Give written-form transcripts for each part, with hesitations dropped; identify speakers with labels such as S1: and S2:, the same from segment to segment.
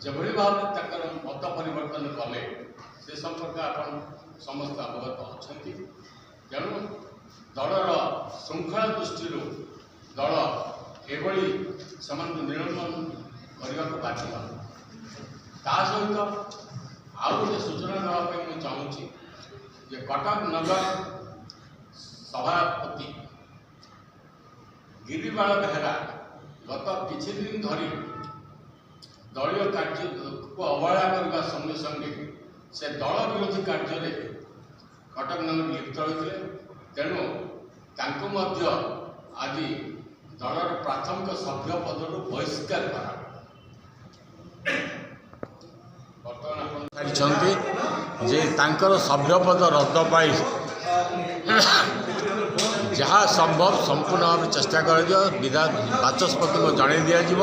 S1: যেভাবে ভাবে তাଙ୍କର মত পরিবর্ତ୍ତন কले से संपर्क आपण समस्त अवगत अच्छा तेणु दलर श्रृंखला दृष्टि दल एभली से निर्मूलन करने को बाध्य ता सहित आउ गोटे सूचना देवाई मुझे चाहूँगी जे कटक नगर सभापति गिरिबाल बेहरा गत किछि दिन धरी दलीय कार्य को अवहेला करने संगे संगे से दल विरोधी कार्य कटक नगर लिप्त होते तेणु आज दलर प्राथमिक सभ्य पदर बहिष्कार करा जे सभ्य पद रद्द पाई जहाँ संभव संपूर्ण भाव चेष्टा कर बाचस्पति को जन दिज्व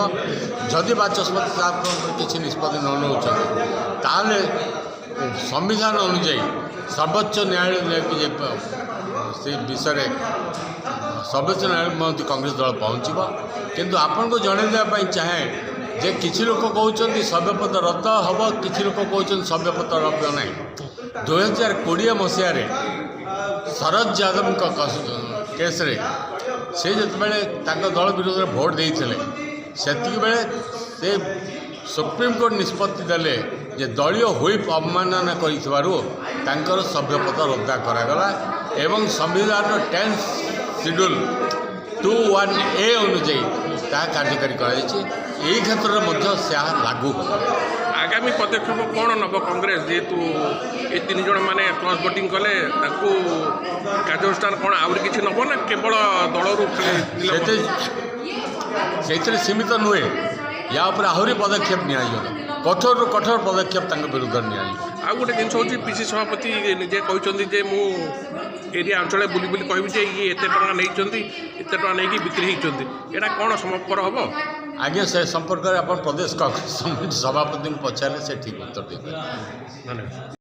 S1: जदि बाचस्पति साहब किसी निष्पत्ति न नौ संविधान अनुजाई सर्वोच्च न्यायालय से विषय सर्वोच्च न्यायालय कांग्रेस दल पहुँचब किंतु आपन को जन देवाई चाहे जे किसी लोक कहते सभ्यपद रद्द हम किसी लोक कहते सभ्यपद रद्द ना 2020 मसीह शरद यादव केस रे से जिते दल विरोध में भोट देते से सुप्रीम कोर्ट निष्पत्ति देले जे दलीय हुईप अवमानना कर सभ्यपद रद्द करागला एवं संविधान 10 शेड्यूल 21A अनुजाई कार्यकारी कर क्षेत्र में लागू
S2: आगामी पदक्षेप कौन नब कांग्रेस जेहेतु ये 3 जन मैंने क्रॉस वोटिंग कले कार्यानुष्ठान कौन आउरी किसी नब ना केवल दलरू
S1: से सीमित नुहे या आहरी पदक्षेप नि कठोर रु कठोर पदक्षेप विरुद्ध नि
S2: आउ गोटे जिन हूँ पीसी सभापति निजे कहते मु एरिया अंचल बुली बुली कहबी जे ये एत टाँग नहीं नहीं बिक्री होती यहाँ कौन संभवपर हम
S1: आज्ञा से संपर्क में आप प्रदेश कांग्रेस सभापति को पचारे से ठीक उत्तर देते।
S2: धन्यवाद।